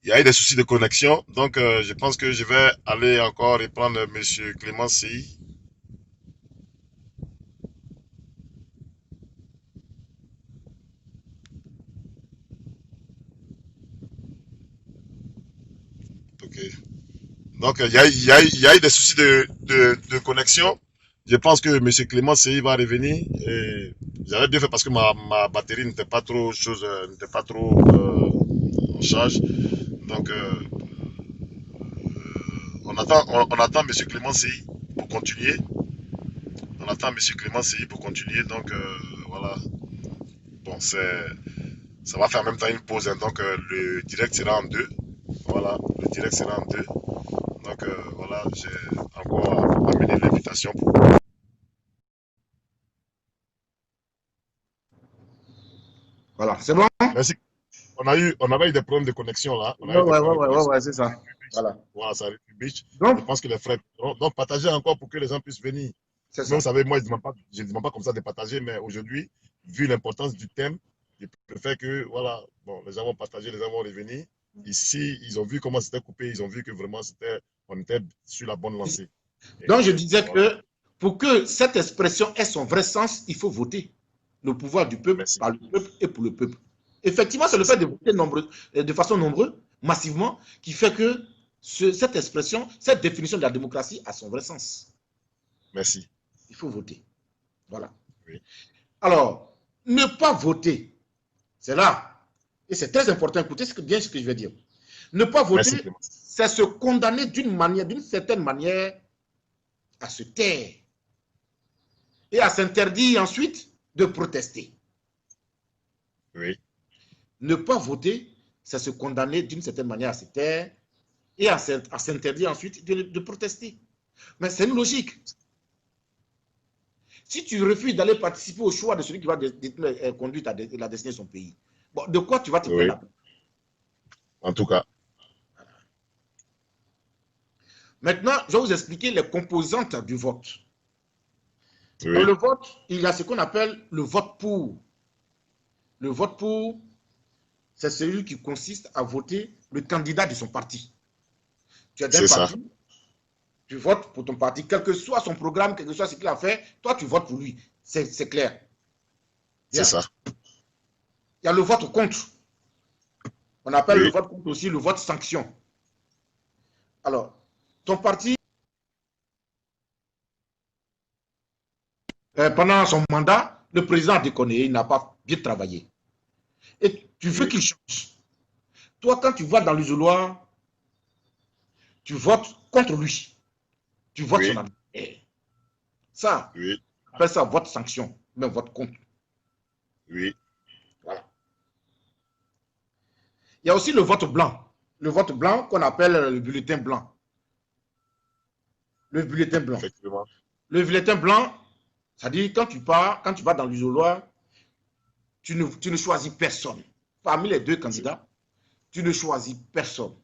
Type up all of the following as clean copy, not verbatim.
Il y a eu des soucis de connexion, donc je pense que je vais aller encore reprendre Monsieur Clément CI. Ok. Donc il y a eu des soucis de connexion. Je pense que Monsieur Clément CI va revenir. Et j'avais bien fait parce que ma batterie n'était pas trop chose, n'était pas trop en charge. Donc on attend Monsieur Clément CI pour continuer. On attend Monsieur Clément CI pour continuer. Donc voilà. Bon, ça va faire en même temps une pause, hein. Donc le direct sera en deux. Voilà, le direct sera en deux. Donc voilà, j'ai encore amené l'invitation. Voilà, c'est bon? Merci. On avait eu des problèmes de connexion là. On a eu des problèmes de connexion. Ouais, c'est ça. Voilà. Voilà, ça arrive Beach. Je Donc, pense que les frères. Donc, partagez encore pour que les gens puissent venir. c'est Même, vous ça. savez, moi, je ne demande pas comme ça de partager, mais aujourd'hui, vu l'importance du thème, je préfère que, voilà, bon, les gens vont partager, les gens vont revenir. Ici, ils ont vu comment c'était coupé, ils ont vu que vraiment, on était sur la bonne lancée. Et Donc, je disais voilà, que pour que cette expression ait son vrai sens, il faut voter. Le pouvoir du peuple, merci. par le peuple et pour le peuple. Effectivement, c'est le C'est fait ça. de voter de façon nombreuse, massivement, qui fait que cette expression, cette définition de la démocratie a son vrai sens. Merci. Il faut voter. Voilà. Oui. Alors, ne pas voter, c'est là. Et c'est très important. Écoutez bien ce que je vais dire. Ne pas Merci, voter, Clément. c'est se condamner d'une certaine manière, à se taire et à s'interdire ensuite de protester. Oui. Ne pas voter, c'est se condamner d'une certaine manière à se taire et à s'interdire ensuite de protester. Mais c'est une logique. Si tu refuses d'aller participer au choix de celui qui va conduire la destinée de son pays, bon, de quoi tu vas te Oui. plaindre? En tout cas. Maintenant, je vais vous expliquer les composantes du vote. Dans Oui. le vote, il y a ce qu'on appelle le vote pour. Le vote pour, c'est celui qui consiste à voter le candidat de son parti. Tu es d'un C'est ça. parti, tu votes pour ton parti, quel que soit son programme, quel que soit ce qu'il a fait, toi tu votes pour lui. C'est clair. C'est Bien. ça. Il y a le vote contre. On appelle le Oui. vote contre aussi le vote sanction. Alors, ton parti, pendant son mandat, le président a déconné, il n'a pas bien travaillé. Et tu veux Oui. qu'il change. Toi, quand tu vas dans l'isoloir, tu votes contre lui. Tu votes son Oui. adversaire. Ça, Oui. on appelle ça vote sanction, mais vote contre. Oui. Voilà. Il y a aussi le vote blanc. Le vote blanc qu'on appelle le bulletin blanc. Le bulletin blanc. Effectivement. Le bulletin blanc, c'est-à-dire quand tu vas dans l'isoloir, tu ne choisis personne. Parmi les deux candidats, tu ne choisis personne.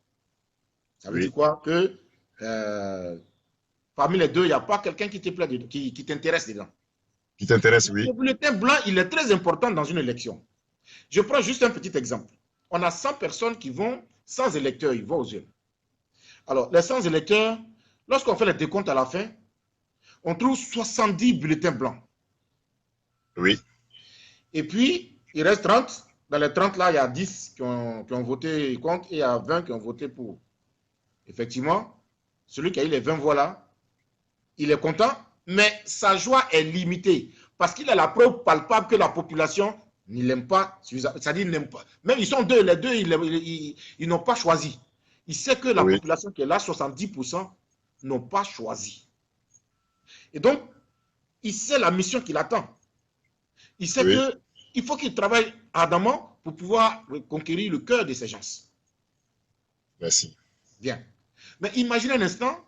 Ça veut dire Oui. quoi? Que parmi les deux, il n'y a pas quelqu'un qui te plaît, qui t'intéresse dedans. Qui t'intéresse, Le oui. bulletin blanc, il est très important dans une élection. Je prends juste un petit exemple. On a 100 personnes qui vont, 100 électeurs, ils vont aux urnes. Alors, les 100 électeurs, lorsqu'on fait les décomptes à la fin, on trouve 70 bulletins blancs. Oui. Et puis, il reste 30. Dans les 30 là, il y a 10 qui ont voté contre et il y a 20 qui ont voté pour. Effectivement, celui qui a eu les 20 voix là, il est content, mais sa joie est limitée parce qu'il a la preuve palpable que la population ne l'aime pas. C'est-à-dire, n'aime pas. Même ils sont deux, les deux, ils n'ont pas choisi. Il sait que la Oui. population qui est là, 70%, n'ont pas choisi. Et donc, il sait la mission qu'il attend. Il sait Oui. qu'il faut qu'il travaille ardemment pour pouvoir conquérir le cœur de ces gens. Merci. Bien. Mais imaginez un instant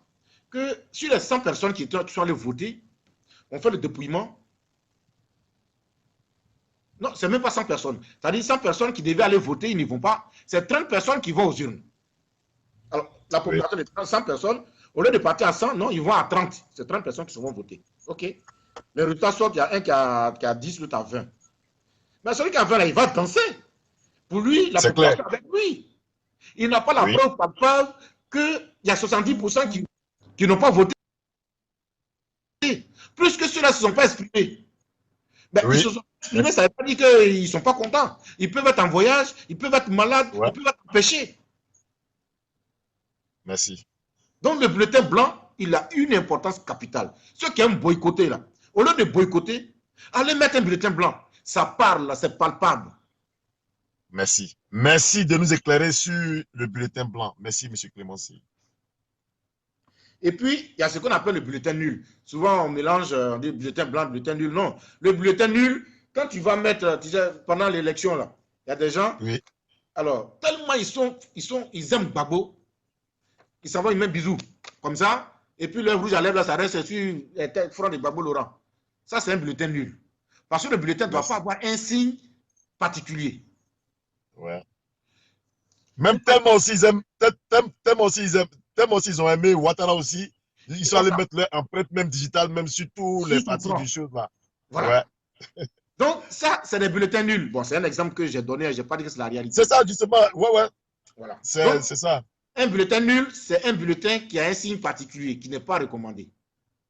que sur les 100 personnes qui sont allées voter, on fait le dépouillement. Non, c'est même pas 100 personnes. C'est-à-dire 100 personnes qui devaient aller voter, ils n'y vont pas. C'est 30 personnes qui vont aux urnes. Alors, la Oui. population de 100 personnes, au lieu de partir à 100, non, ils vont à 30. C'est 30 personnes qui vont voter. OK. Les résultats sortent, il y a un qui a 10, l'autre à 20. Mais celui qui a 20, là, il va danser. Pour lui, la C'est clair. population avec lui. Il n'a pas la Oui, preuve palpable qu'il y a 70% qui n'ont pas voté. Plus que ceux-là ne se sont pas exprimés. Ben, ils oui, se sont exprimés, ça ne veut pas dire qu'ils ne sont pas contents. Ils peuvent être en voyage, ils peuvent être malades, ils ouais, peuvent être empêchés. merci. Donc le bulletin blanc, il a une importance capitale. Ceux qui aiment boycotter, là, au lieu de boycotter, allez mettre un bulletin blanc. Ça parle, c'est palpable. Merci. Merci de nous éclairer sur le bulletin blanc. Merci, M. Clémency. Et puis, il y a ce qu'on appelle le bulletin nul. Souvent, on mélange on dit bulletin blanc, bulletin nul. Non. Le bulletin nul, quand tu vas mettre, tu sais, pendant l'élection, là, il y a des gens, Oui, alors, tellement ils aiment Gbagbo, ils s'en vont, ils mettent bisous. Comme ça. Et puis, leur rouge à lèvres, là, ça reste sur le front de Gbagbo Laurent. Ça, c'est un bulletin nul. Parce que le bulletin ne doit pas merci. avoir un signe particulier. Ouais. Même tellement aussi ils aiment, tellement aussi ils aiment, tellement aussi ils ont aimé Ouattara aussi. Ils sont allés Voilà. mettre leur empreinte même digitale, même sur tous les Sur son parties du front. show là. Voilà. Ouais. Donc, ça, c'est des bulletins nuls. Bon, c'est un exemple que j'ai donné, je n'ai pas dit que c'est la C'est réalité. ça, justement. Ouais, ouais. Voilà. C'est Donc, ça. un bulletin nul, c'est un bulletin qui a un signe particulier, qui n'est pas recommandé.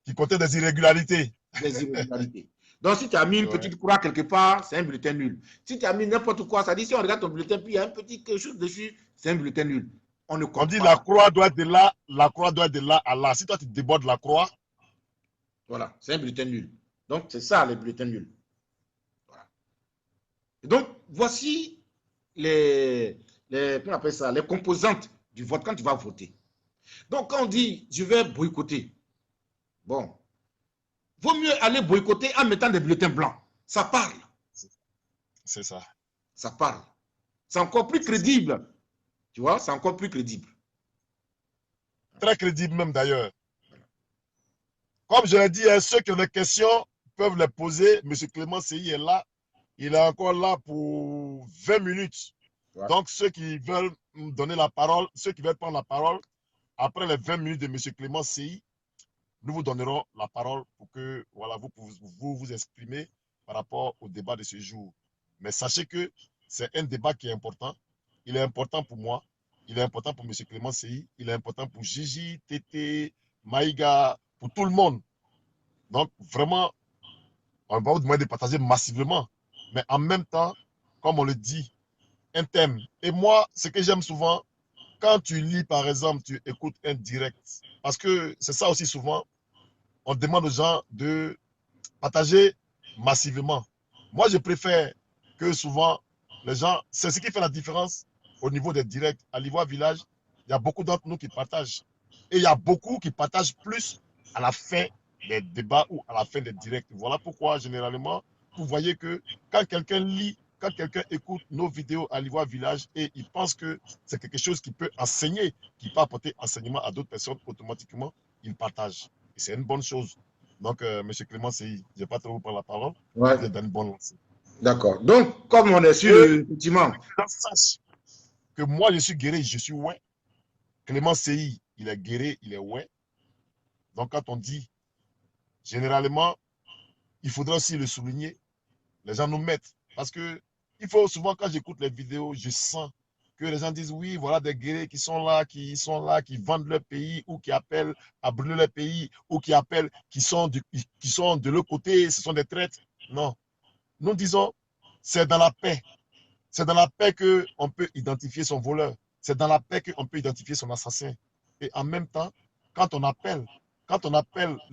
Qui comptait des irrégularités. Des irrégularités. Donc, si tu as mis une Ouais. petite croix quelque part, c'est un bulletin nul. Si tu as mis n'importe quoi, ça dit, si on regarde ton bulletin, puis il y a un petit quelque chose dessus, c'est un bulletin nul. On ne On compte dit pas la ça. croix doit être de là, la croix doit être de là à là. Si toi tu débordes la croix, Voilà, c'est un bulletin nul. Donc, c'est ça, les bulletins nuls. Voilà. Et donc, voici on appelle ça, les composantes du vote quand tu vas voter. Donc, quand on dit, je vais boycotter, bon, vaut mieux aller boycotter en mettant des bulletins blancs. Ça parle, c'est ça. ça parle. C'est encore plus C'est ça. crédible. Tu vois, c'est encore plus crédible. Très crédible même d'ailleurs. Comme je l'ai dit, hein, ceux qui ont des questions peuvent les poser. Monsieur Clément Seyi est là. Il est encore là pour 20 minutes. Ouais. Donc, ceux qui veulent me donner la parole, ceux qui veulent prendre la parole, après les 20 minutes de Monsieur Clément Seyi, nous vous donnerons la parole pour que voilà, vous exprimer par rapport au débat de ce jour. Mais sachez que c'est un débat qui est important. Il est important pour moi. Il est important pour M. Clément Seyi. Il est important pour Gigi, Tété, Maïga, pour tout le monde. Donc, vraiment, on va vous demander de partager massivement. Mais en même temps, comme on le dit, un thème. Et moi, ce que j'aime souvent, quand tu lis, par exemple, tu écoutes un direct, parce que c'est ça aussi souvent, on demande aux gens de partager massivement. Moi, je préfère que souvent, les gens, c'est ce qui fait la différence au niveau des directs. À l'Ivoire Village, il y a beaucoup d'entre nous qui partagent. Et il y a beaucoup qui partagent plus à la fin des débats ou à la fin des directs. Voilà pourquoi, généralement, vous voyez que quand quelqu'un lit, quand quelqu'un écoute nos vidéos à l'Ivoire Village et il pense que c'est quelque chose qui peut enseigner, qui peut apporter enseignement à d'autres personnes, automatiquement, il partage. Et c'est une bonne chose. Donc, M. Clément Seyi, je ne vais pas trop vous prendre la parole. Ouais. Vous êtes dans une bonne lancée. D'accord. Donc, comme on est sur Et le, effectivement, que les gens sachent que moi, je suis guéri, je suis ouais. Clément Seyi, il est guéri, il est ouais. Donc, quand on dit, généralement, il faudrait aussi le souligner, les gens nous mettent. Parce que il faut souvent, quand j'écoute les vidéos, je sens que les gens disent oui, voilà des guerriers qui sont là, qui vendent leur pays ou qui appellent à brûler leur pays ou qui appellent, qui sont de l'autre côté, ce sont des traîtres. Non. Nous disons, c'est dans la paix. C'est dans la paix qu'on peut identifier son voleur. C'est dans la paix qu'on peut identifier son assassin. Et en même temps, quand on appelle,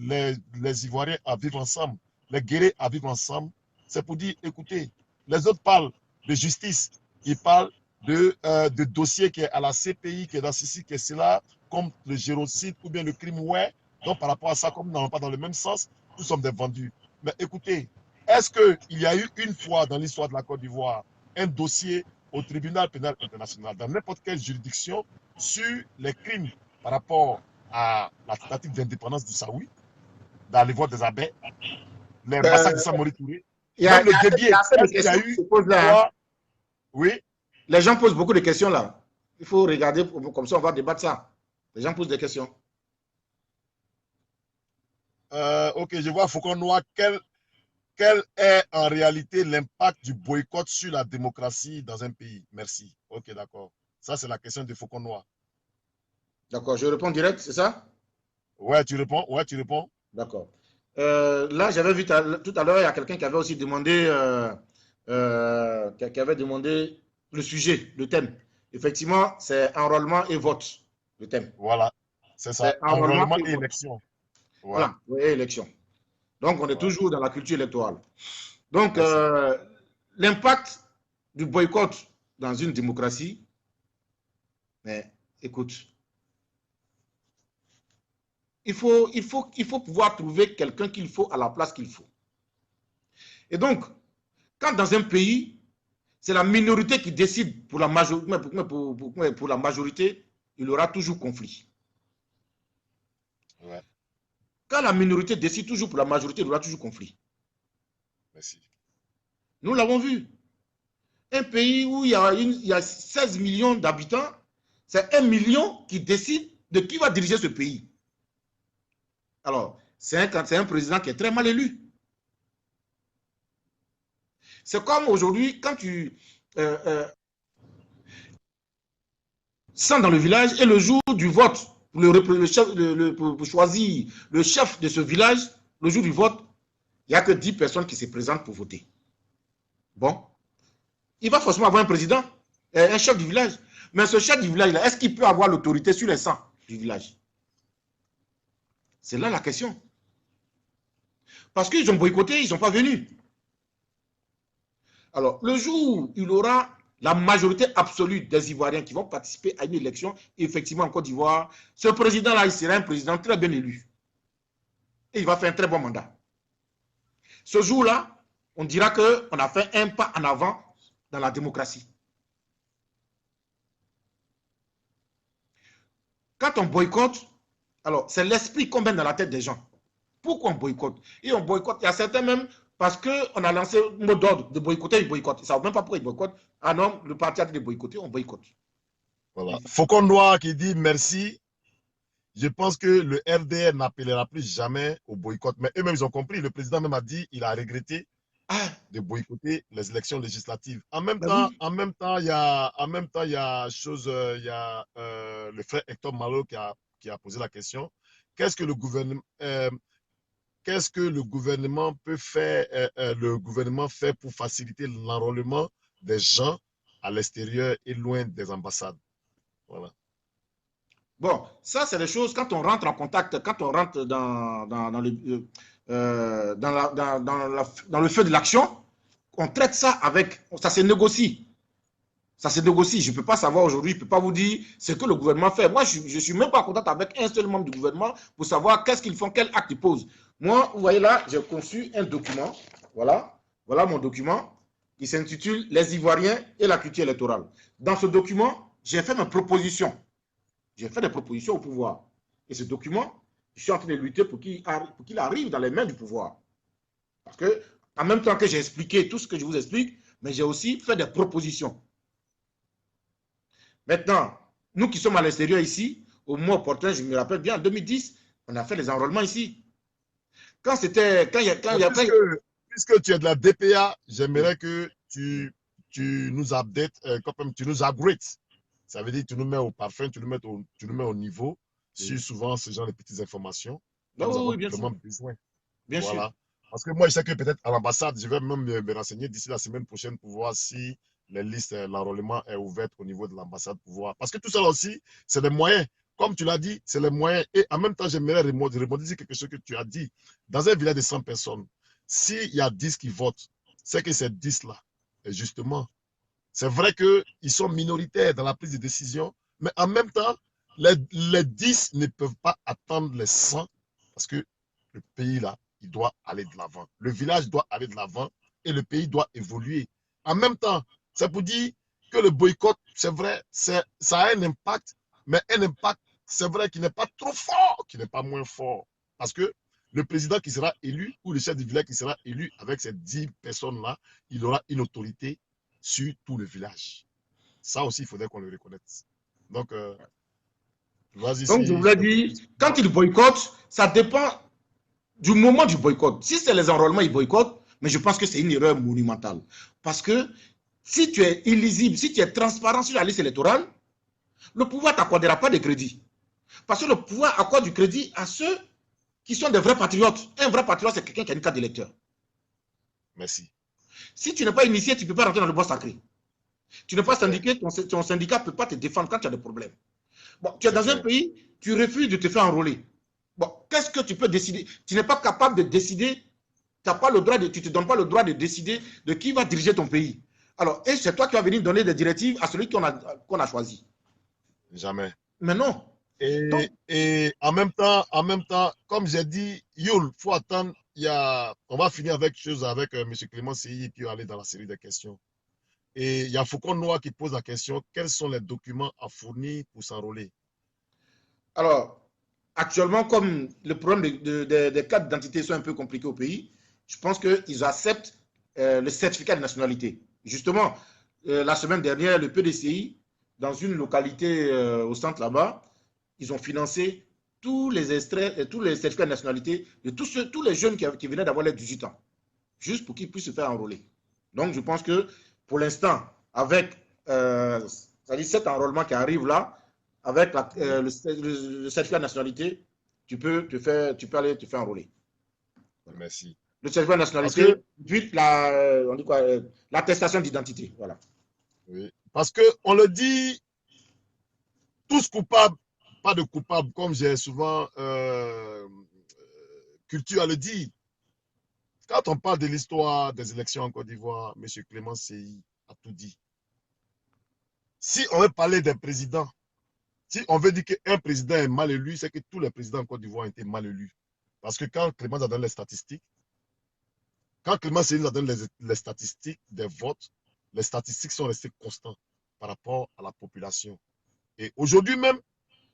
les Ivoiriens à vivre ensemble, les guerriers à vivre ensemble, c'est pour dire, écoutez, les autres parlent de justice, ils parlent de dossiers qui est à la CPI, qui est dans ceci, qui est cela, comme le génocide ou bien le crime, ouais. Donc par rapport à ça, comme nous n'allons pas dans le même sens, nous sommes des vendus. Mais écoutez, est-ce qu'il y a eu une fois dans l'histoire de la Côte d'Ivoire un dossier au tribunal pénal international, dans n'importe quelle juridiction, sur les crimes par rapport à la tentative d'indépendance du Saoui, dans les voies des abeilles, les massacres de Samori Touré, il y a, même il y le a assez, il y Guébier. a assez de Est-ce qu'il y a questions qui eu se posent une là, hein. fois? Oui. Les gens posent beaucoup de questions là. Il faut regarder, comme ça on va débattre ça. Les gens posent des questions. Ok, je vois Faucon Noir. Quel est en réalité l'impact du boycott sur la démocratie dans un pays? Merci. Ok, d'accord. Ça, c'est la question du faucon noir. D'accord, je réponds direct, c'est ça? Ouais, tu réponds. Ouais, tu réponds. D'accord. Là, j'avais vu tout à l'heure, il y a quelqu'un qui avait aussi demandé, qui avait demandé le sujet, le thème. Effectivement, c'est enrôlement et vote, le thème. Voilà. C'est ça. C'est enrôlement Enrôlement et et vote. élection. Ouais. Voilà, et élection. Donc, on est Ouais. toujours dans la culture électorale. Donc, Merci. l'impact du boycott dans une démocratie, mais écoute, il faut pouvoir trouver quelqu'un qu'il faut à la place qu'il faut. Et donc, quand dans un pays, c'est la minorité qui décide pour la majorité, pour la majorité, il y aura toujours conflit. Ouais. Quand la minorité décide toujours pour la majorité, il y aura toujours conflit. Merci. Nous l'avons vu. Un pays où il y a 16 millions d'habitants, c'est 1 million qui décide de qui va diriger ce pays. Alors, c'est un président qui est très mal élu. C'est comme aujourd'hui, quand tu sens dans le village et le jour du vote, pour choisir le chef de ce village, le jour du vote, il n'y a que 10 personnes qui se présentent pour voter. Bon, il va forcément avoir un président, un chef du village. Mais ce chef du village, est-ce qu'il peut avoir l'autorité sur les 100 du village? C'est là la question. Parce qu'ils ont boycotté, ils ne sont pas venus. Alors, le jour où il aura la majorité absolue des Ivoiriens qui vont participer à une élection, effectivement en Côte d'Ivoire, ce président-là, il sera un président très bien élu. Et il va faire un très bon mandat. Ce jour-là, on dira qu'on a fait un pas en avant dans la démocratie. Quand on boycotte, alors c'est l'esprit qu'on met dans la tête des gens. Pourquoi on boycotte? Et on boycotte, il y a certains même, parce qu'on a lancé le mot d'ordre de boycotter, ils boycottent. Ils ne savent même pas pourquoi ils boycottent. Ah non, le parti a dit de boycotter, on boycotte. Voilà. Faucon Noir qui dit merci. Je pense que le RDR n'appellera plus jamais au boycott. Mais eux-mêmes, ils ont compris. Le président même a dit il a regretté de boycotter les élections législatives. En même temps, il y a le frère Hector Malo qui a posé la question. Qu'est-ce que le gouvernement peut faire, le gouvernement fait pour faciliter l'enrôlement des gens à l'extérieur et loin des ambassades? Voilà. Bon, ça, c'est des choses, quand on rentre en contact, quand on rentre dans le feu de l'action, on traite ça avec, ça se négocie. Ça se négocie. Je ne peux pas savoir aujourd'hui, je ne peux pas vous dire ce que le gouvernement fait. Moi, je ne suis même pas en contact avec un seul membre du gouvernement pour savoir qu'est-ce qu'ils font, quel acte ils posent. Moi, vous voyez là, j'ai conçu un document. Voilà, voilà mon document. Il s'intitule Les Ivoiriens et la culture électorale. Dans ce document, j'ai fait mes propositions. J'ai fait des propositions au pouvoir. Et ce document, je suis en train de lutter pour qu'il arrive dans les mains du pouvoir. Parce que, en même temps que j'ai expliqué tout ce que je vous explique, mais j'ai aussi fait des propositions. Maintenant, nous qui sommes à l'extérieur ici, au mois opportun, je me rappelle bien, en 2010, on a fait les enrôlements ici. Quand c'était. Puisque tu es de la DPA, j'aimerais que tu nous updates, tu nous upgrades. Ça veut dire que tu nous mets au parfum, tu nous mets au niveau sur souvent ce genre de petites informations. Bah, Nous avons oui, bien vraiment sûr. besoin. Bien voilà. sûr. Parce que moi, je sais que peut-être à l'ambassade, je vais même me renseigner d'ici la semaine prochaine pour voir si les listes, l'enrôlement est ouvert au niveau de l'ambassade pour voir. Parce que tout ça aussi, c'est des moyens. Comme tu l'as dit, c'est les moyens. Et en même temps, j'aimerais rebondir quelque chose que tu as dit. Dans un village de 100 personnes, s'il y a 10 qui votent, c'est que ces 10-là, justement, c'est vrai qu'ils sont minoritaires dans la prise de décision, mais en même temps, les 10 ne peuvent pas attendre les 100 parce que le pays, là, il doit aller de l'avant. Le village doit aller de l'avant et le pays doit évoluer. En même temps, c'est pour dire que le boycott, c'est vrai, ça a un impact, mais un impact, c'est vrai, qui n'est pas trop fort, qui n'est pas moins fort. Parce que le président qui sera élu ou le chef du village qui sera élu avec ces 10 personnes-là, il aura une autorité sur tout le village. Ça aussi, il faudrait qu'on le reconnaisse. Donc, vas-y. Donc, je voulais dire, quand il boycotte, ça dépend du moment du boycott. Si c'est les enrôlements, ils boycottent, mais je pense que c'est une erreur monumentale. Parce que si tu es illisible, si tu es transparent sur la liste électorale, Le pouvoir ne t'accordera pas de crédit. Parce que le pouvoir accorde du crédit à ceux qui sont des vrais patriotes. Un vrai patriote, c'est quelqu'un qui a une carte d'électeur. Merci. Si tu n'es pas initié, tu ne peux pas rentrer dans le bois sacré. Tu n'es pas C'est clair. syndiqué, ton syndicat ne peut pas te défendre quand tu as des problèmes. Bon, tu es C'est dans un clair. pays, tu refuses de te faire enrôler. Bon, qu'est-ce que tu peux décider? Tu n'es pas capable de décider, tu ne te donnes pas le droit de décider de qui va diriger ton pays. Alors, et c'est toi qui vas venir donner des directives à celui qu'on a choisi. Jamais. Mais non. Donc, Et en même temps, comme j'ai dit, Youl, faut attendre. On va finir avec chose avec M. Clément Seyi et puis aller dans la série de questions. Et il y a Faucon Noir qui pose la question, quels sont les documents à fournir pour s'enrôler? alors, actuellement, comme le problème des cartes d'identité sont un peu compliqués au pays, je pense qu'ils acceptent le certificat de nationalité. Justement, la semaine dernière, le PDCI, dans une localité au centre là-bas, ils ont financé tous les extraits, tous les certificats de nationalité de tous les jeunes qui venaient d'avoir les 18 ans, juste pour qu'ils puissent se faire enrôler. Donc, je pense que pour l'instant, avec cet enrôlement qui arrive là, avec Oui, le certificat de nationalité, tu peux aller te faire enrôler. Voilà. merci. Le certificat de Parce que, nationalité, puis on dit quoi, l'attestation d'identité. Voilà. oui, parce que on le dit, tous coupables, pas de coupables, comme j'ai souvent culture à le dire. Quand on parle de l'histoire des élections en Côte d'Ivoire, M. Clément Seyi a tout dit. Si on veut parler des présidents, si on veut dire qu'un président est mal élu, c'est que tous les présidents en Côte d'Ivoire ont été mal élus. Parce que quand Clément a donné les statistiques, quand Clément Seyi a donné les statistiques des votes, les statistiques sont restées constantes par rapport à la population. Et aujourd'hui même,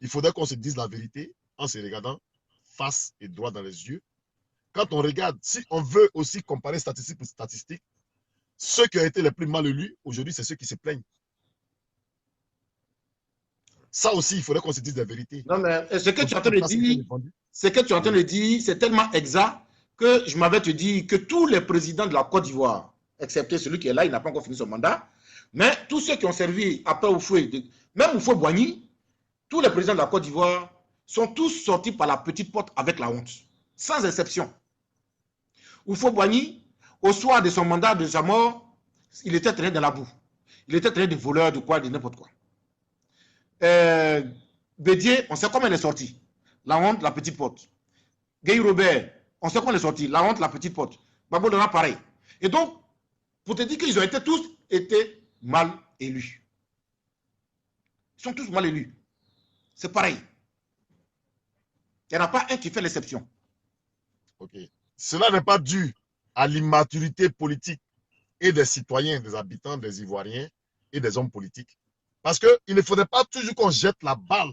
il faudrait qu'on se dise la vérité en se regardant face et droit dans les yeux. Quand on regarde, si on veut aussi comparer statistique pour statistique, ceux qui ont été les plus mal élus, aujourd'hui, c'est ceux qui se plaignent. Ça aussi, il faudrait qu'on se dise la vérité. Non, mais ce que tu es en train Une de place qui était dire, défendue. ce que tu es en train Oui. de dire, c'est tellement exact que je m'avais te dit que tous les présidents de la Côte d'Ivoire, excepté celui qui est là, il n'a pas encore fini son mandat, mais tous ceux qui ont servi après Oufoué, même Oufoué Boigny, tous les présidents de la Côte d'Ivoire sont tous sortis par la petite porte avec la honte, sans exception. Oufoué Boigny, au soir de son mandat, de sa mort, il était traîné dans la boue. Il était traîné de voleur, de quoi, de n'importe quoi. Euh, Bédier, on sait comment il est sorti. La honte, la petite porte. Gay Robert, on sait comment il est sorti. La honte, la petite porte. Babo Dona, pareil. Et donc, pour te dire qu'ils ont été tous été mal élus. Ils sont tous mal élus. C'est pareil. Il n'y en a pas un qui fait l'exception. Ok. Cela n'est pas dû à l'immaturité politique et des citoyens, des habitants, des Ivoiriens et des hommes politiques. Parce qu'il ne faudrait pas toujours qu'on jette la balle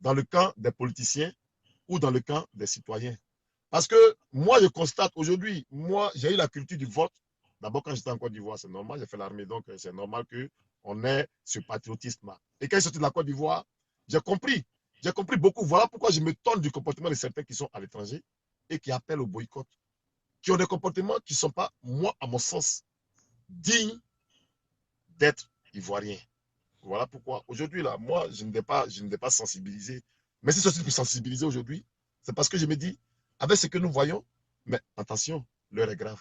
dans le camp des politiciens ou dans le camp des citoyens. Parce que moi, je constate aujourd'hui, moi, j'ai eu la culture du vote. D'abord, quand j'étais en Côte d'Ivoire, c'est normal, j'ai fait l'armée, donc c'est normal qu'on ait ce patriotisme-là. Et quand je suis sorti de la Côte d'Ivoire, j'ai compris. J'ai compris beaucoup. Voilà pourquoi je me tonne du comportement de certains qui sont à l'étranger et qui appellent au boycott, qui ont des comportements qui ne sont pas, moi, à mon sens, dignes d'être ivoiriens. Voilà pourquoi aujourd'hui, là, moi, je n'étais pas sensibilisé. Mais si je suis sensibilisé aujourd'hui, c'est parce que je me dis, avec ce que nous voyons, mais attention, l'heure est grave.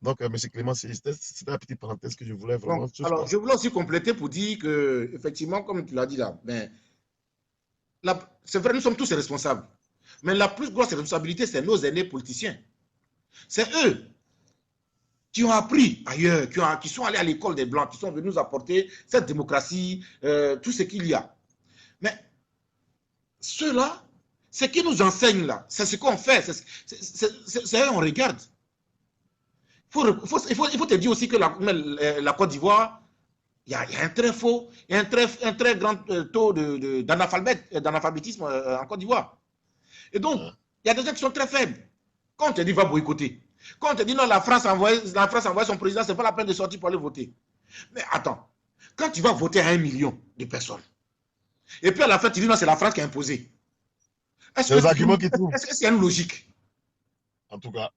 Donc, M. Clément, c'était la petite parenthèse que je voulais Donc, vraiment juste alors, quoi. je voulais aussi compléter pour dire que, effectivement, comme tu l'as dit là, ben, c'est vrai, nous sommes tous responsables. Mais la plus grosse responsabilité, c'est nos aînés politiciens. C'est eux qui ont appris ailleurs, qui sont allés à l'école des Blancs, qui sont venus nous apporter cette démocratie, tout ce qu'il y a. Mais ceux-là, ce qu'ils nous enseignent là, c'est ce qu'on fait, c'est eux on regarde. Il faut te dire aussi que la Côte d'Ivoire, il y a un très faux, il y a un très grand taux d'analphabétisme en Côte d'Ivoire. Et donc, Hein? il y a des gens qui sont très faibles. Quand on te dit va boycotter, quand on te dit non, la France a envoyé son président, c'est pas la peine de sortir pour aller voter. Mais attends, quand tu vas voter à 1 million de personnes, et puis à la fin, tu dis non, c'est la France qui a imposé. Est-ce C'est que les arguments qui trouvent, c'est une logique? en tout cas.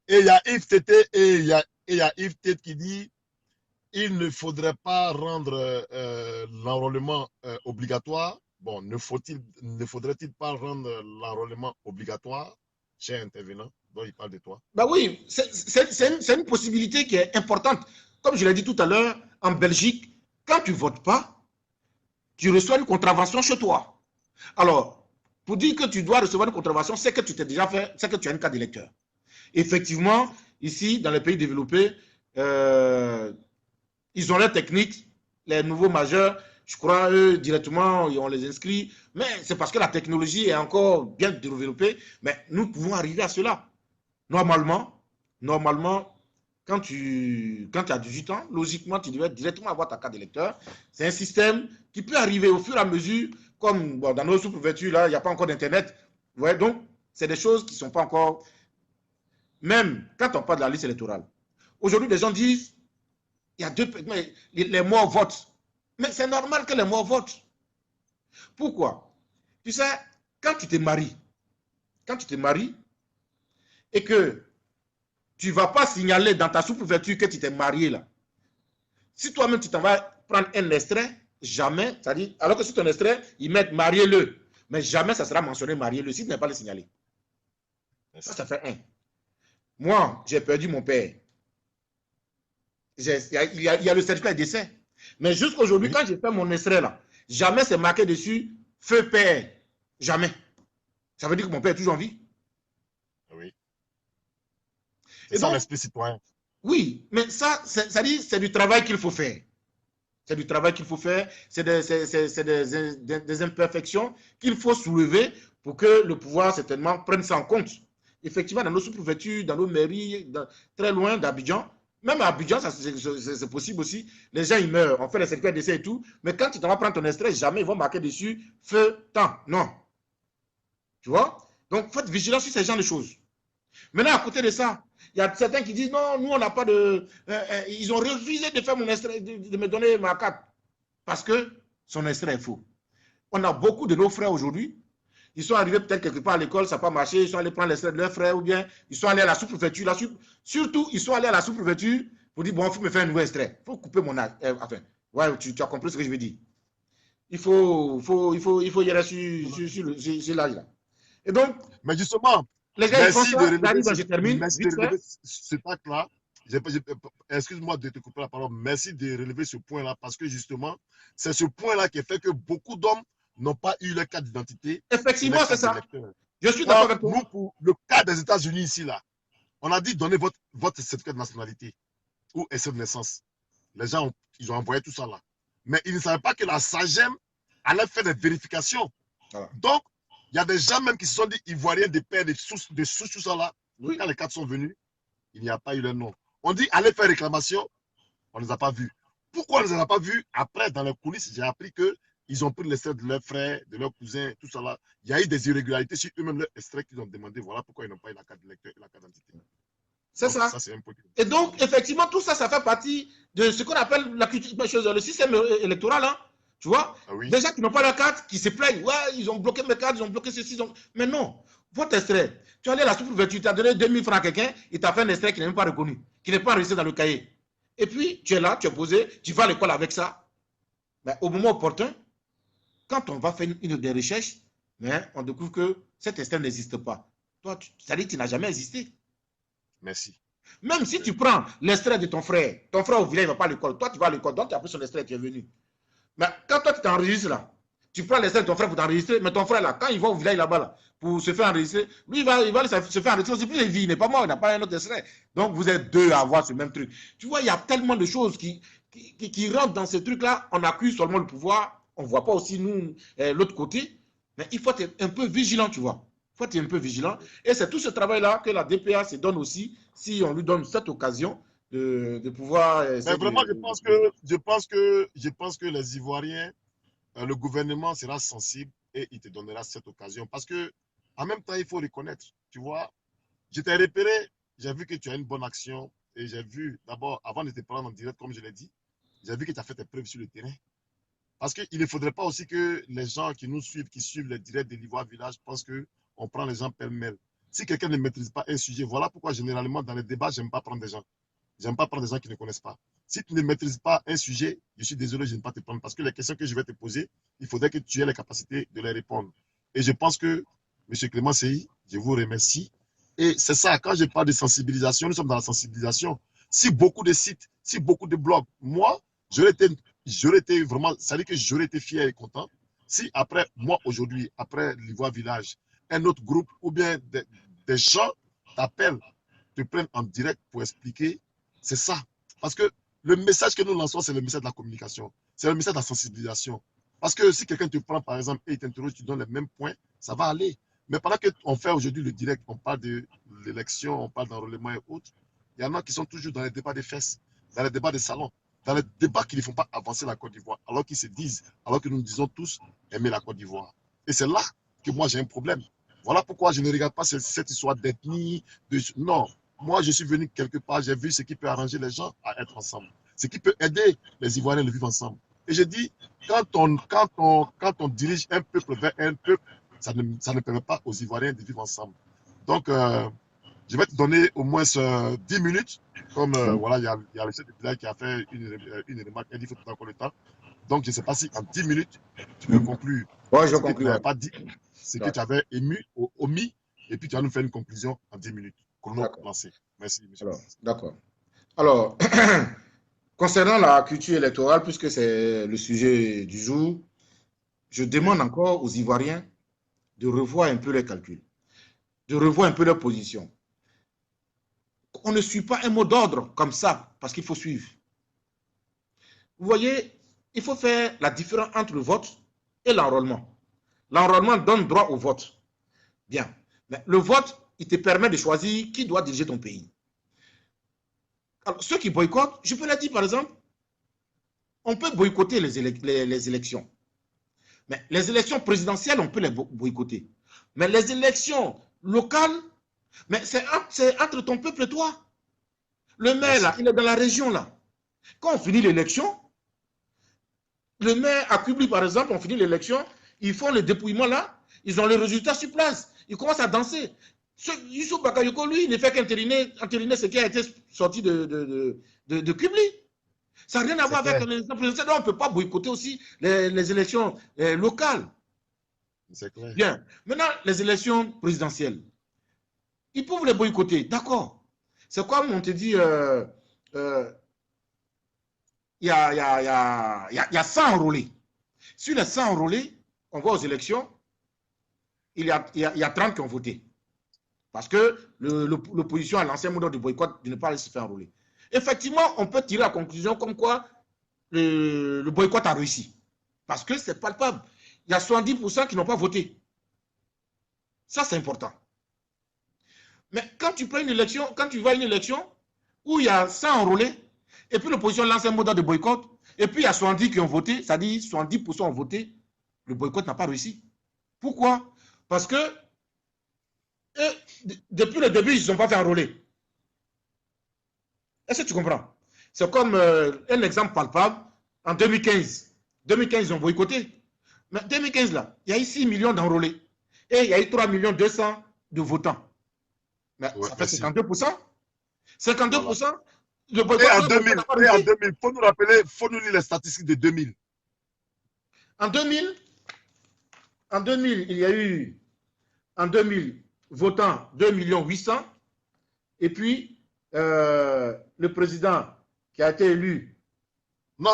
Et il y a Yves Tété et il y a Yves Tété qui dit il ne faudrait pas rendre l'enrôlement obligatoire. Bon, ne faudrait-il pas rendre l'enrôlement obligatoire, cher intervenant, dont il parle de toi? Bah oui, c'est une possibilité qui est importante. Comme je l'ai dit tout à l'heure, en Belgique, quand tu ne votes pas, tu reçois une contravention chez toi. Alors, pour dire que tu dois recevoir une contravention, c'est que tu t'es déjà fait, c'est que tu as une carte d'électeur. Effectivement, ici, dans les pays développés, euh, ils ont leurs techniques, les nouveaux majeurs, je crois, eux, directement, on les inscrit. Mais c'est parce que la technologie est encore bien développée. Mais nous pouvons arriver à cela. Normalement, quand tu as 18 ans, logiquement, tu devrais directement avoir ta carte d'électeur. C'est un système qui peut arriver au fur et à mesure, comme bon, dans nos sous-préfectures, là, il n'y a pas encore d'Internet. Ouais, donc, c'est des choses qui ne sont pas encore. Même quand on parle de la liste électorale. Aujourd'hui, les gens disent il y a les morts votent. Mais c'est normal que les morts votent. Pourquoi? Tu sais, quand tu te maries, quand tu te maries et que tu ne vas pas signaler dans ta sous-préfecture que tu t'es marié là, si toi-même tu t'en vas prendre un extrait, jamais, c'est-à-dire, alors que sur ton extrait, ils mettent mariez-le, mais jamais ça sera mentionné mariez-le si tu n'as pas le signalé. Ça fait un. Moi, j'ai perdu mon père. Il y a le certificat de décès. Mais jusqu'aujourd'hui, Oui, quand j'ai fait mon extrait là, jamais c'est marqué dessus feu père. Jamais. Ça veut dire que mon père est toujours en vie. oui. C'est Et ça donc, l'esprit citoyen. oui, mais ça dit, c'est du travail qu'il faut faire. C'est du travail qu'il faut faire. C'est des imperfections qu'il faut soulever pour que le pouvoir, certainement, prenne ça en compte. Effectivement, dans nos sous-préfectures, dans nos mairies, très loin d'Abidjan, même à Abidjan, c'est possible aussi. Les gens, ils meurent. On fait les certificats d'essai et tout. Mais quand tu t'en vas prendre ton extrait, jamais ils vont marquer dessus feu, temps. Non. Tu vois? Donc, faites vigilance sur ces genres de choses. Maintenant, à côté de ça, il y a certains qui disent non, nous, on n'a pas de. Ils ont refusé de faire mon extrait, de me donner ma carte parce que son extrait est faux. On a beaucoup de nos frères aujourd'hui. Ils sont arrivés peut-être quelque part à l'école, ça n'a pas marché. Ils sont allés prendre l'extrait de leurs frères ou bien ils sont allés à la sous-préfecture. Surtout, ils sont allés à la sous-préfecture pour dire bon, il faut me faire un nouveau extrait. Il faut couper mon âge. Enfin, ouais, tu as compris ce que je veux dire. Il faut y aller sur l'âge là. Et donc, Mais justement, les gars, ils font merci de ça. relever J'arrive, ce, je termine, merci de vite fait. relever cet acte-là. Excuse-moi de te couper la parole. Merci de relever ce point-là parce que justement, c'est ce point-là qui fait que beaucoup d'hommes n'ont pas eu leur carte d'identité et leur Effectivement, c'est carte ça. d'électeur. Je suis d'accord Or, avec toi. nous, pour le cas des États-Unis ici, là, on a dit donner votre certificat de nationalité ou essai de naissance. Les gens, ils ont envoyé tout ça là. Mais ils ne savaient pas que la SAGEM allait faire des vérifications. Voilà. Donc, il y a des gens même qui se sont dit ivoiriens, des pères, des sous, tout ça là. Oui. Quand les cartes sont venus, il n'y a pas eu leur nom. On dit allez faire réclamation, on ne les a pas vus. Pourquoi on ne les a pas vus? Après, dans les coulisses, j'ai appris qu'ils ont pris l'extrait de leurs frères, de leurs cousins, tout ça là. Il y a eu des irrégularités sur eux-mêmes, leur extrait qu'ils ont demandé. Voilà pourquoi ils n'ont pas eu la carte d'électeur et la carte d'identité. C'est Donc, ça. ça, c'est un point. Et donc, effectivement, tout ça, ça fait partie de ce qu'on appelle le système électoral. Hein, tu vois, Ah oui. des gens qui n'ont pas la carte, qui se plaignent. Ouais, ils ont bloqué mes cartes, ils ont bloqué ceci. Mais non, votre extrait, tu as allé à la sous-préfecture, tu as donné 2000 francs à quelqu'un, il t'a fait un extrait qui n'est même pas reconnu, qui n'est pas enregistré dans le cahier. Et puis, tu es là, tu es posé, tu vas à l'école avec ça. Mais au moment opportun, quand on va faire une des recherches, mais on découvre que cet extrait n'existe pas. Toi, ça dit que tu n'as jamais existé. Merci. Même si tu prends l'extrait de ton frère au village, il ne va pas à l'école. Toi, tu vas à l'école, donc tu as pris son extrait, tu es venu. Mais quand toi, tu t'enregistres là, tu prends l'extrait de ton frère pour t'enregistrer, mais ton frère là, quand il va au village là-bas, là, pour se faire enregistrer, lui, il va se faire enregistrer aussi. Puis il n'est pas mort, il n'a pas un autre extrait. Donc, vous êtes deux à avoir ce même truc. Tu vois, il y a tellement de choses qui rentrent dans ce truc-là. On accuse seulement le pouvoir. On ne voit pas aussi, nous, l'autre côté. Mais il faut être un peu vigilant, tu vois. Il faut être un peu vigilant. Et c'est tout ce travail-là que la DPA se donne aussi, si on lui donne cette occasion de pouvoir Mais essayer vraiment, de. je pense que les Ivoiriens, le gouvernement sera sensible et il te donnera cette occasion. Parce que, en même temps, il faut reconnaître, tu vois, je t'ai repéré, j'ai vu que tu as une bonne action et j'ai vu, d'abord, avant de te prendre en direct, comme je l'ai dit, j'ai vu que tu as fait tes preuves sur le terrain. Parce qu'il ne faudrait pas aussi que les gens qui nous suivent, qui suivent les directs de l'Ivoire Village, pensent qu'on prend les gens pêle-mêle. Si quelqu'un ne maîtrise pas un sujet, voilà pourquoi généralement dans les débats, j'aime pas prendre des gens. J'aime pas prendre des gens qui ne connaissent pas. Si tu ne maîtrises pas un sujet, je suis désolé, je ne vais pas te prendre. Parce que les questions que je vais te poser, il faudrait que tu aies la capacité de les répondre. Et je pense que, M. Clément Sey, je vous remercie. Et c'est ça, quand je parle de sensibilisation, nous sommes dans la sensibilisation. Si beaucoup de sites, si beaucoup de blogs, moi, j'aurais été vraiment, ça veut dire que j'aurais été fier et content. Si après, moi, aujourd'hui, après l'Ivoire Village, un autre groupe ou bien des gens t'appellent, te prennent en direct pour expliquer, c'est ça. Parce que le message que nous lançons, c'est le message de la communication. C'est le message de la sensibilisation. Parce que si quelqu'un te prend, par exemple, et t'interroge, tu donnes les mêmes points, ça va aller. Mais pendant qu'on fait aujourd'hui le direct, on parle de l'élection, on parle d'enrôlement et autres, il y en a qui sont toujours dans les débats des fesses, dans les débats des salons, dans les débats qui ne font pas avancer la Côte d'Ivoire, alors qu'ils se disent, alors que nous disons tous aimer la Côte d'Ivoire. Et c'est là que moi j'ai un problème. Voilà pourquoi je ne regarde pas cette histoire d'ethnie. Non, moi je suis venu quelque part, j'ai vu ce qui peut arranger les gens à être ensemble, ce qui peut aider les Ivoiriens à vivre ensemble. Et je dis, quand on dirige un peuple vers un peuple, ça ne permet pas aux Ivoiriens de vivre ensemble. Donc, je vais te donner au moins 10 minutes. Comme voilà, il y a le chef de village qui a fait une remarque, il dit qu'il faut tout encore le temps. Donc, je ne sais pas si en 10 minutes, tu peux conclure. Ouais, je Ce que tu conclue. n'avais pas dit, ce que tu avais omis, et puis tu vas nous faire une conclusion en 10 minutes. Chrono lancé. Merci, monsieur. D'accord. Alors, concernant la culture électorale, puisque c'est le sujet du jour, je demande encore aux Ivoiriens de revoir un peu les calculs, de revoir un peu leur position. On ne suit pas un mot d'ordre comme ça, parce qu'il faut suivre. Vous voyez, il faut faire la différence entre le vote et l'enrôlement. L'enrôlement donne droit au vote. Bien. Mais le vote, il te permet de choisir qui doit diriger ton pays. Alors, ceux qui boycottent, je peux le dire par exemple, on peut boycotter les élections. Mais les élections présidentielles, on peut les boycotter. Mais les élections locales, mais c'est entre ton peuple et toi. Le maire, là, il est dans la région, là. Quand on finit l'élection, le maire à Kubli, par exemple, on finit l'élection, ils font le dépouillement là, ils ont les résultats sur place, ils commencent à danser. Youssouf Bakayoko, lui, il ne fait qu'entériner ce qui a été sorti de Kubli. Ça n'a rien à voir avec les élections présidentielles. On ne peut pas boycotter aussi les élections locales. C'est clair. Bien. Maintenant, les élections présidentielles, ils peuvent les boycotter, d'accord. C'est comme on te dit, il y a 100 enrôlés. Sur les 100 enrôlés, on va aux élections, il y a 30 qui ont voté. Parce que l'opposition a lancé un mot de boycott de ne pas se faire enrôler. Effectivement, on peut tirer la conclusion comme quoi le boycott a réussi. Parce que c'est palpable. Il y a 70% qui n'ont pas voté. Ça, c'est important. Mais quand tu prends une élection, quand tu vas à une élection où il y a 100 enrôlés, et puis l'opposition lance un mot de boycott, et puis il y a 70 qui ont voté, c'est-à-dire 70% ont voté, le boycott n'a pas réussi. Pourquoi? Parce que depuis le début, ils ne se sont pas fait enrôler. Est-ce que tu comprends? C'est comme un exemple palpable. En 2015, ils ont boycotté. Mais en 2015, là, il y a eu 6 millions d'enrôlés. Et il y a eu 3 200 de votants. Mais ça fait 52%. 52%. Voilà. Le boycott, et en 2000, faut nous rappeler, faut nous lire les statistiques de 2000. En 2000, il y a eu, en 2000, votants 2 800 000. Et puis, le président qui a été élu. Non,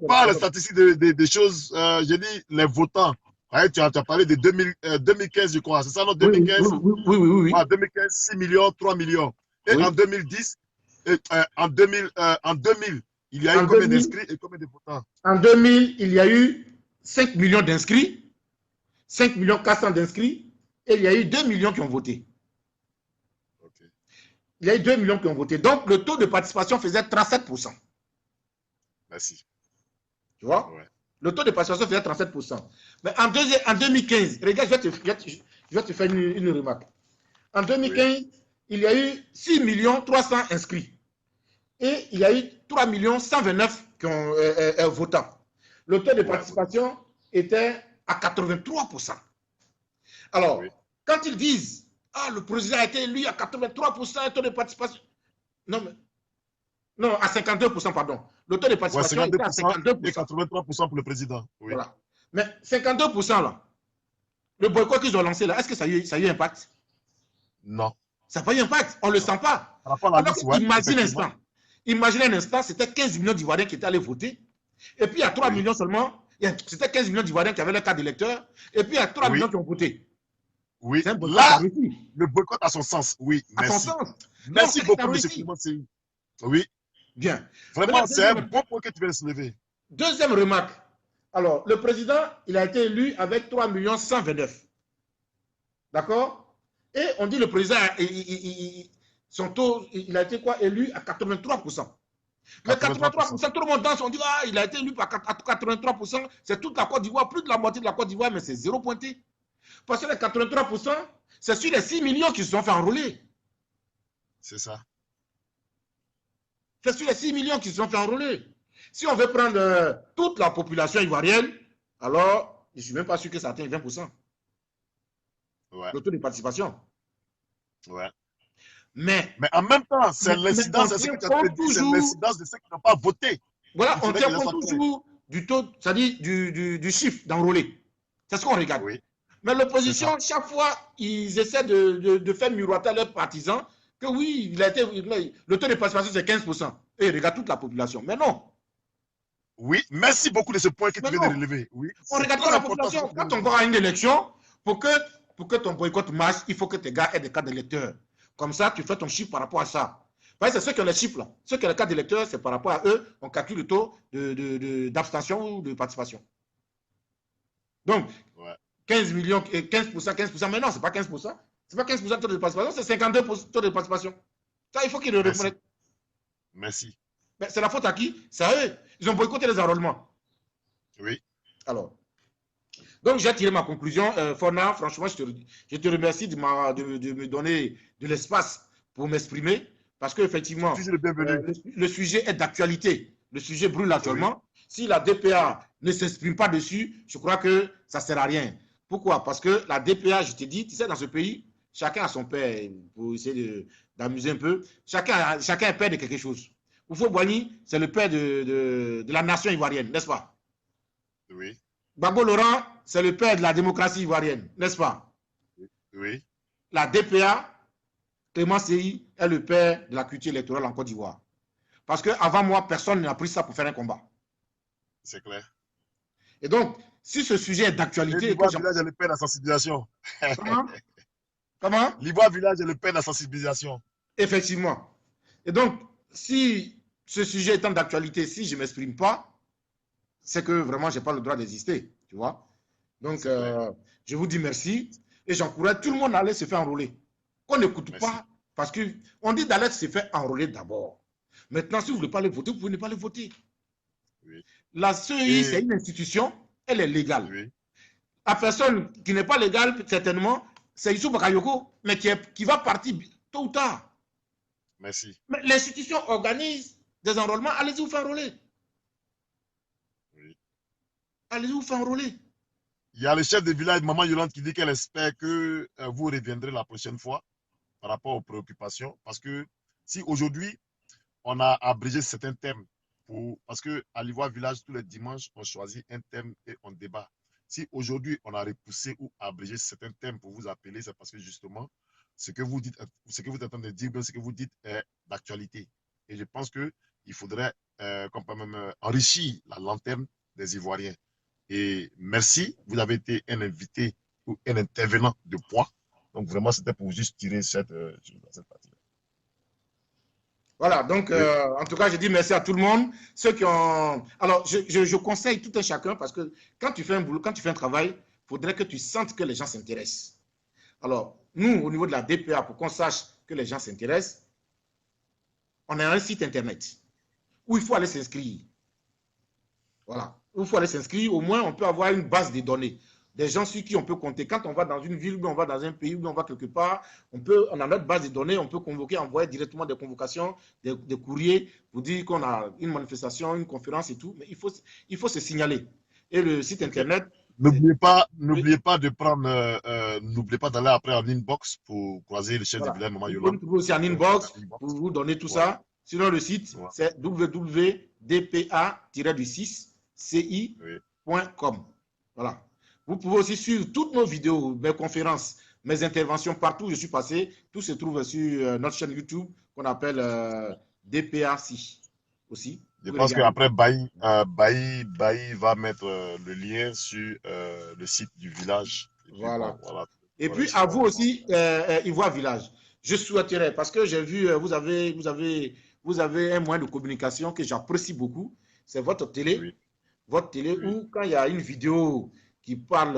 pas les statistiques des choses. J'ai dit les votants. Ouais, tu as parlé de 2015, je crois. C'est ça, non? 2015? Oui. Ouais, 2015, 6 millions, 3 millions. Et en 2010, en 2000, il y a eu combien d'inscrits et combien de votants? En 2000, il y a eu 5 millions d'inscrits, 5 400 000 d'inscrits, et il y a eu 2 millions qui ont voté. Okay. Il y a eu 2 millions qui ont voté. Donc, le taux de participation faisait 37%. Merci. Tu vois? Ouais. Le taux de participation faisait 37%. Mais en 2015, regarde, je vais te faire une remarque. En 2015, il y a eu 6 300 000 inscrits. Et il y a eu 3 129 000 qui ont voté. Le taux de participation était à 83%. Alors, quand ils disent, le président a été élu à 83%, un taux de participation. Non, à 52%, pardon. Le taux de Ouais, participation était à 52% et 52%. 83% pour le président. Oui. Voilà. Mais 52% là, le boycott qu'ils ont lancé là, est-ce que ça a eu impact? Non. Ça n'a pas eu impact. On ne le Non. sent pas. Par rapport à la Alors liste, ouais, effectivement. imagine un instant, c'était 15 millions d'Ivoiriens qui étaient allés voter. Et puis il y a 3 Oui. millions seulement. C'était 15 millions d'Ivoiriens qui avaient leur carte d'électeur. Et puis il y a 3 Oui. millions qui ont voté. Oui. C'est un boycott qui a Là, réussi. le boycott a son sens. Oui, À son merci. sens. Non, Merci c'est que ça a beaucoup, M. réussi. Clément Séhi. Oui. Bien. Vraiment, c'est un bon point que tu viens de soulever. Deuxième remarque. Alors, le président, il a été élu avec 3 129. D'accord? Et on dit le président, son taux, il a été quoi? Élu à 83%. Mais 83%. 83%, tout le monde danse, on dit, ah, il a été élu à 83%, c'est toute la Côte d'Ivoire, plus de la moitié de la Côte d'Ivoire, mais c'est zéro pointé. Parce que les 83%, c'est sur les 6 millions qui se sont fait enrôler. C'est ça. C'est sur les 6 millions qui se sont fait enrôler. Si on veut prendre toute la population ivoirienne, alors, je ne suis même pas sûr que ça atteigne 20%. Ouais. Le taux de participation. Ouais. Mais en même temps, c'est l'incidence, on c'est ce que tu as tient dit, c'est l'incidence de ceux qui n'ont pas voté. Voilà, on tient compte toujours du taux, c'est-à-dire du chiffre d'enrôlés. C'est ce qu'on regarde. Oui. Mais l'opposition, chaque fois, ils essaient de faire miroiter à leurs partisans que oui, le taux de participation, c'est 15%. Et ils regardent toute la population. Mais non. Oui, merci beaucoup de ce point que tu viens de relever. Oui, on regarde pas la population. Quand on va à une élection, pour que ton boycott marche, il faut que tes gars aient des cartes d'électeurs. Comme ça, tu fais ton chiffre par rapport à ça. C'est ceux qui ont les chiffres là. Ceux qui ont les cartes d'électeurs, c'est par rapport à eux, on calcule le taux d'abstention ou de participation. Donc, 15 millions, 15%, 15%, mais non, c'est pas 15%. C'est pas 15% de taux de participation, c'est 52% taux de participation. Ça, il faut qu'ils le reconnaissent. Merci. Mais c'est la faute à qui? C'est à eux. Ils ont boycotté les enrôlements. Oui. Alors, donc j'ai tiré ma conclusion. Fona, franchement, je te remercie de me donner de l'espace pour m'exprimer. Parce qu'effectivement, le sujet est d'actualité. Le sujet brûle actuellement. Oui. Si la DPA ne s'exprime pas dessus, je crois que ça ne sert à rien. Pourquoi? Parce que la DPA, je te dis, tu sais, dans ce pays, chacun a son père, pour essayer d'amuser un peu. Chacun est père de quelque chose. Houphouët-Boigny, c'est le père de la nation ivoirienne, n'est-ce pas? Oui. Gbagbo Laurent, c'est le père de la démocratie ivoirienne, n'est-ce pas? Oui. La DPA, Clément Séhi, est le père de la culture électorale en Côte d'Ivoire. Parce qu'avant moi, personne n'a pris ça pour faire un combat. C'est clair. Et donc, si ce sujet est d'actualité... L'Ivoire Village est le père de la sensibilisation. Comment? L'Ivoire Village est le père de la sensibilisation. Effectivement. Et donc, si ce sujet étant d'actualité, si je ne m'exprime pas, c'est que vraiment, je n'ai pas le droit d'exister, tu vois. Donc, je vous dis merci et j'encourage tout le monde à aller se faire enrôler. Qu'on n'écoute pas, parce qu'on dit d'aller se faire enrôler d'abord. Maintenant, si vous ne voulez pas aller voter, vous pouvez ne pas aller voter. Oui. La CEI, c'est une institution, elle est légale. Oui. La personne qui n'est pas légale, certainement, c'est Issou Bakayoko, mais qui va partir tôt ou tard. Merci. Mais l'institution organise des enrôlements, allez-y vous faire enrôler. Oui. Allez-y vous faire enrôler. Il y a le chef de village, Maman Yolande, qui dit qu'elle espère que vous reviendrez la prochaine fois par rapport aux préoccupations. Parce que si aujourd'hui, on a abrégé certains thèmes, parce qu'à l'Ivoire Village, tous les dimanches, on choisit un thème et on débat. Si aujourd'hui, on a repoussé ou abrégé certains thèmes pour vous appeler, c'est parce que justement, ce que vous dites, ce que vous êtes en train de dire, ce que vous dites est d'actualité. Et je pense qu'il faudrait qu'on peut même enrichir la lanterne des Ivoiriens. Et merci, vous avez été un invité ou un intervenant de poids. Donc vraiment, c'était pour juste tirer cette partie. Voilà, donc en tout cas, je dis merci à tout le monde. Ceux qui ont... Alors, je conseille tout un chacun parce que quand tu fais un boulot, quand tu fais un travail, il faudrait que tu sentes que les gens s'intéressent. Alors, nous, au niveau de la DPA, pour qu'on sache que les gens s'intéressent, on a un site internet où il faut aller s'inscrire. Voilà, où il faut aller s'inscrire. Au moins, on peut avoir une base de données. Des gens sur qui on peut compter. Quand on va dans une ville, ou on va dans un pays, ou on va quelque part, on a notre base de données, on peut convoquer, envoyer directement des convocations, des courriers pour dire qu'on a une manifestation, une conférence et tout. Mais il faut se signaler. Et le site internet... N'oubliez pas de prendre, n'oubliez pas d'aller après en inbox pour croiser le chef de village, Maman Yolande. Vous pouvez aussi en inbox pour vous donner tout ça. Sinon, le site, Ouais. c'est www.dpa-ci.com. Voilà. Vous pouvez aussi suivre toutes nos vidéos, mes conférences, mes interventions partout où je suis passé. Tout se trouve sur notre chaîne YouTube qu'on appelle DPAC aussi. Je Vous pouvez pense regarder. qu'après, Bailly va mettre le lien sur le site du village. Et puis bon, Voilà. voilà. Et Voilà, puis à vous suivre. aussi, Ivoire Village. Je souhaiterais, parce que j'ai vu, vous avez un moyen de communication que j'apprécie beaucoup. C'est votre télé. Oui, Votre télé oui. où, quand il y a une vidéo qui parle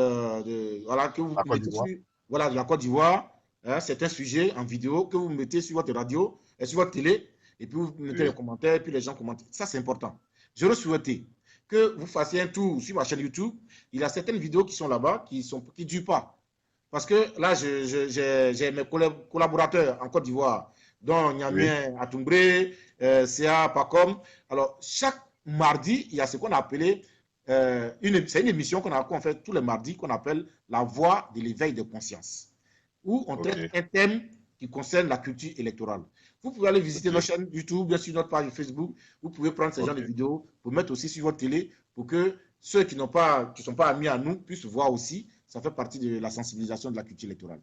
voilà, que vous La Côte mettez d'Ivoire. sur voilà, de la Côte d'Ivoire, hein, c'est un sujet en vidéo que vous mettez sur votre radio et sur votre télé, et puis vous mettez les Oui, commentaires, et puis les gens commentent. Ça, c'est important. J'aurais souhaité que vous fassiez un tour sur ma chaîne YouTube. Il y a certaines vidéos qui sont là-bas qui ne durent pas. Parce que là, j'ai mes collaborateurs en Côte d'Ivoire, dont oui. Niamien Atumbré, CA Pacom. Alors, chaque mardi, il y a ce qu'on a appelé, c'est une émission qu'on fait tous les mardis, qu'on appelle la voix de l'éveil de conscience, où on Ok, traite un thème qui concerne la culture électorale. Vous pouvez aller visiter ok, notre chaîne YouTube, bien sûr notre page Facebook. Vous pouvez prendre ce genre ok. de vidéos pour mettre aussi sur votre télé pour que ceux qui ne sont pas amis à nous puissent voir aussi. Ça fait partie de la sensibilisation de la culture électorale.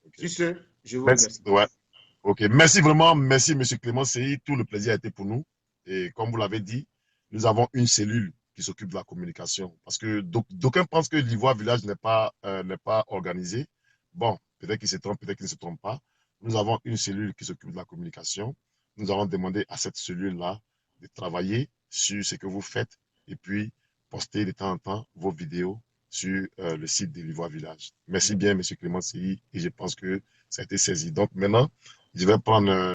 Ok. Sur ce, je vous Merci. remercie. Ouais. Ok. Merci vraiment. Merci, Monsieur Clément Sey. Tout le plaisir a été pour nous. Et comme vous l'avez dit, nous avons une cellule qui s'occupe de la communication. Parce que d'aucuns pensent que l'Ivoire Village n'est pas organisé. Bon, peut-être qu'ils se trompent, peut-être qu'ils ne se trompent pas. Nous avons une cellule qui s'occupe de la communication. Nous allons demander à cette cellule-là de travailler sur ce que vous faites et puis poster de temps en temps vos vidéos sur le site de l'Ivoire Village. Merci bien, Monsieur Clément Sey. Et je pense que ça a été saisi. Donc maintenant, je vais prendre